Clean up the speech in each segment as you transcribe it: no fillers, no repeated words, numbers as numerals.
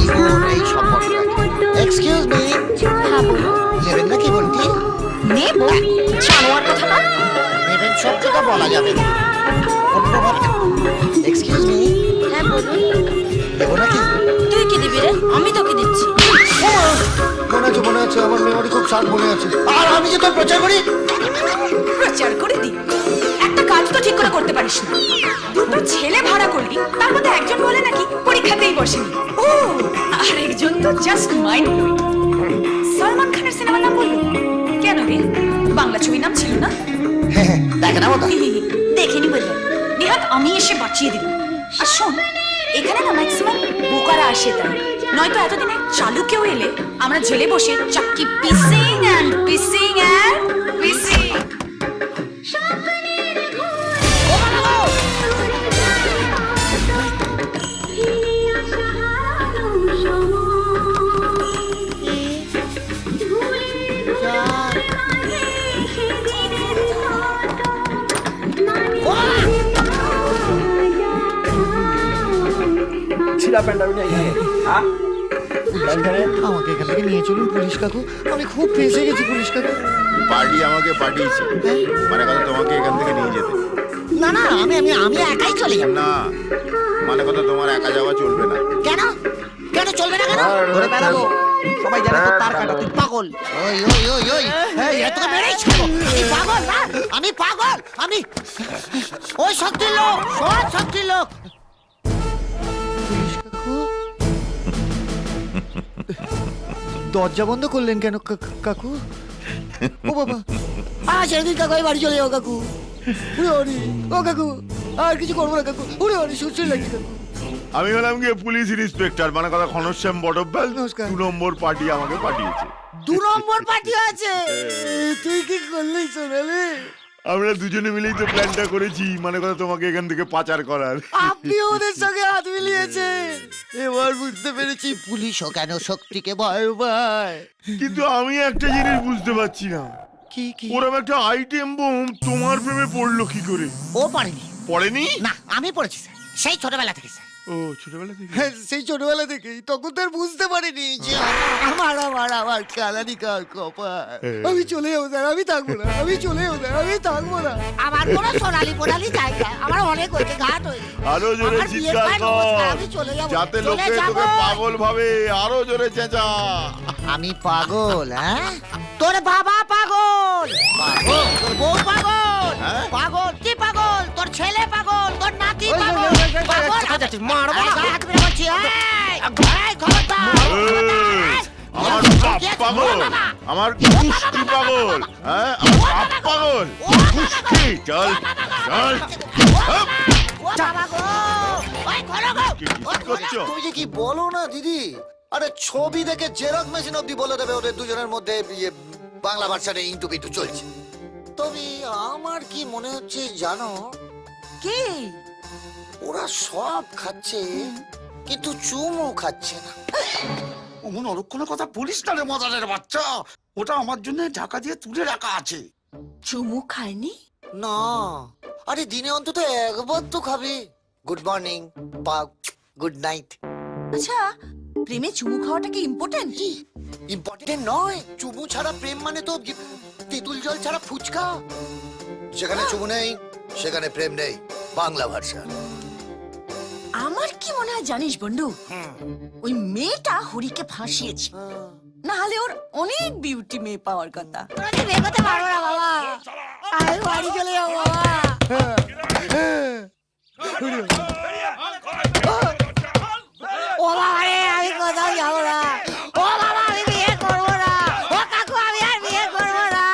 বোন এই সম্পর্ক এক্সকিউজ মি নেবেন নাকি বোনটি নেব জানোয়ার কথা না নেবেন শব্দটা বলা যাবে না অন্যভাবে এক্সকিউজ মি হ্যাঁ বলুন দেবো নাকি তুই কি দিবি রে আমি তোকে দিচ্ছি মনে আছে আমার মেমোরি খুব শার্প মনে আছে আর আমি যে তোর প্রচার করি প্রচার করে দি একটা কাজ তো ঠিক করে করতে পারিস না দুটো ছেলে ভাড়া করলি তার মধ্যে একজন বলে নাকি পরীক্ষাতেই বসেনি ও আর একজন তো জাস্ট মাইন্ড সলমান খানের সিনেমার নাম বললো কেন রে বাংলা ছবি নাম ছিল না দেখে না ওটা দেখিনি বললো নিহাত আমি এসে বাঁচিয়ে দিলাম আর শোন এখানে না ম্যাক্সিমাম বোকারা আসে তাই নয়তো এতদিন এক চালু কেউ এলে আমরা জেলে বসে চাক্কি পিসিং অ্যান্ড পিসিং অ্যান্ড পিসিং আমাকে এখান থেকে নিয়ে চলুন পুলিশ কাকু আমি খুব ফেঁসে গেছি পুলিশ কাকু পার্টি আমাকে পাঠিয়েছে মানে কথা তোমাকে এখান থেকে নিয়ে যেতে না না আমি আমি আমি একাই চলে যাব না মানে কথা তোমার একা যাওয়া চলবে না কেন কেন চলবে না কেন ধরে বেড়াবো সবাই জানে তো তার কাটা তুই পাগল ওই ওই ওই ওই এই এত মেরেই ছিল আমি পাগল না আমি পাগল আমি ওই শক্তির লোক সব শক্তির লোক পুলিশ কাকু দরজা বন্ধ করলেন কেন কাকু ও বাবা সেদিন কাকু বাড়ি চলে যাও কাকু উড়ে ওরি ও কাকু আর কিছু করবো না কাকু উড়ে ওরি সুশ্রী লাগছে কাকু আমি হলাম গিয়ে পুলিশ ইন্সপেক্টর মানে কথা ঘনশ্যাম বটব্যাল নমস্কার। 2 নম্বর পার্টি আমাকে পাঠিয়েছে 2 নম্বর পার্টি আছে তুই কি করলি সোনালি আমরা দুজনে মিলেই তো প্ল্যানটা করেছি মানে কথা তোমাকে এখান থেকে পাচার করার আপনি ওদের সঙ্গে হাত মিলিয়েছেন এবার বুঝতে পেরেছি পুলিশও কেন শক্তিকে ভয় পায় কিন্তু আমি একটা জিনিস বুঝতে পারছি না কি কি ওরম একটা আইটেম বোম তোমার প্রেমে পড়লো কি করে ও পারেনি পড়েনি না আমি পড়েছি স্যার সেই ছোটবেলা থেকে স্যার ও ছোটবেলা থেকে সেই ছোটবেলা থেকেই তখন তো আর বুঝতে পারিনি যে আমার কালানি কার কপাল আমি চলে যাবো স্যার আমি থাকবো না আমি চলে যাবো স্যার আমি থাকবো না আমার কোনো সোনালি পোনালি জায়গা আমার অনেক হয়েছে ঘাট হয়েছে আরো জোরে আমার বিয়ের চিৎকার পর নমস্কার, কর আমি চলে যাবো যাতে চলে লোকে যাবো। তোকে পাগল ভাবে আরো জোরে চেঁচা আমি পাগল হ্যাঁ তোর বাবা পাগল পাগল তোর বউ পাগল হ্যাঁ? পাগল কি পাগল তোর ছেলে পাগল তোর নাতি পাগল পাগল মারবো না। এই, হাত মেরে বলছি, এই, খবরদার, এই, আমার বাপ পাগল আমার কুষ্টি পাগল হ্যাঁ আমার বাপ পাগল কুষ্টি চল চল হাপ! ও বাবা গো, ওই ঘরে গো, কি করছো? তুমি যে কি বলো না দিদি আরে ছবি দেখে জেরক্স মেশিন অব্দি বলে দেবে ওদের দুজনের মধ্যে ইয়ে বাংলা ভাষাটা ইন্টু পিন্টু চলছে তবে আমার কি মনে হচ্ছে জানো কি ওরা সব খাচ্ছে কিন্তু চুমও খাচ্ছে না অমন অলক্ষণের কথা বলিস না রে মজারের বাচ্চা ওটা আমার জন্য ঢাকা দিয়ে তুলে রাখা আছে চুমু খায়নি না আরে দিনে অন্তত একবার তো খাবে গুড মর্নিং পা গুড নাইট আচ্ছা প্রেমে চুমু খাওয়াটা কি ইম্পর্টেন্ট ইম্পর্টেন্ট নয় চুমু ছাড়া প্রেম মানে তো তেঁতুল জল ছাড়া ফুচকা যেখানে চুমু নেই সেখানে প্রেম নেই বাংলা ভাষা আমার কি মনে হয় জানিস বন্ধু ওই মেয়েটা হরিকে ফাঁসিয়েছে না হলে ওর অনেক বিউটি মেয়ে পাওয়ার কথা আমি বিয়ে করতে পারবো না বাবা আমি বাড়ি চলে যাবো বাবা ও বাবা রে আমি কোথাও যাবো না ও বাবা আমি বিয়ে করবো না ও কাকু আমি আর বিয়ে করবো না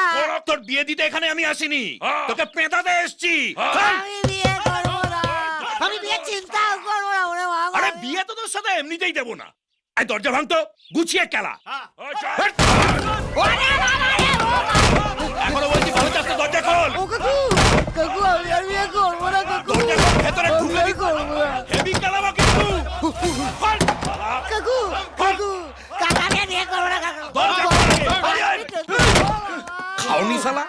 তোর বিয়ে দিতে এখানে আমি আসিনি তোকে পেঁদাতে এসেছি আমি বিয়ে করবো না আমি বিয়ে চিন্তাও করবো না ওরে বাবা আরে বিয়ে তো তোর সাথে এমনিতেই দেবো না এই দরজা ভাঙতো গুছিয়ে খেলা ওরে বাবা রে ও বাবা এখনো বলছি ভালো চাচ্ছে দরজা খোল ও কাকু কাকু আমি আর বিয়ে করবো না কাকু দরজা খোল ভেতরে ঢুকলে আমি করবো না হেভি খেলাবো কিন্তু খোল। কাকু কাকু কাকু আমি আর বিয়ে করবো না কাকু দরজা খোল। খাওনি শালা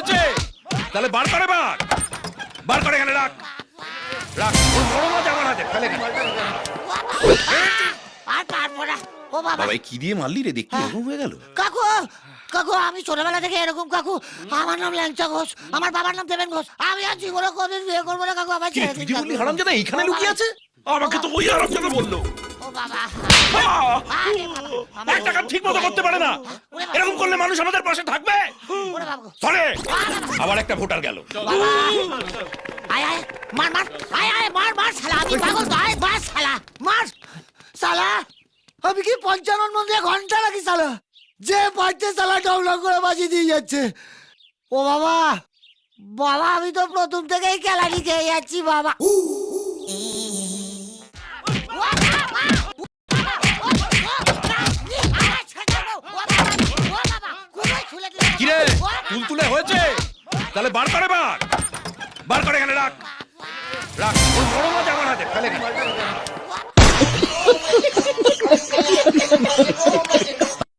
হয়েছে তাহলে বার করে বার করে এখানে রাখ রাখ ওর বড় মাছ আমার হাতে ফেলে দে। আর পারবো না ও বাবা বাবা কি দিয়ে মারলি রে দেখতে এরকম হয়ে গেল কাকু কাকু আমি ছোটবেলা থেকে এরকম কাকু আমার নাম ল্যাংচা ঘোষ আমার বাবার নাম দেবেন ঘোষ আমি আর জীবনে কোনদিন বিয়ে করবো না কাকু আমার কি ছেড়ে তুই দিন যে কাকু। বললি হারামজাদা এইখানে লুকিয়ে আছে আমাকে তো ওই হারামজাদা বললো ও বাবা আহ! আরে বাবা, আমার- একটা কাজ ঠিক মতো করতে পারে না ওরে বাবা, এরকম করলে মানুষ আমাদের পাশে থাকবে ওরে বাবা, ধরে আবার একটা ভোটার গেল বাবা। আয় আয় মার মার আয় আয় মার মার শালা আমি পাগল তো, আয় মার শালা মার শালা আমি কি পঞ্চানন মন্দিরে ঘন্টা রাখি শালা যে পারছে শালা ডং করে বাজি দিয়ে যাচ্ছে ও বাবা বাবা আমি তো প্রথম থেকেই কেলানি খেয়ে যাচ্ছি বাবা কিরে তুলতুলে হয়েছে তাহলে বার করে বার করে এখানে রাখ রাখ ওর বড় মাছ আমার হাতে ফেলে দে।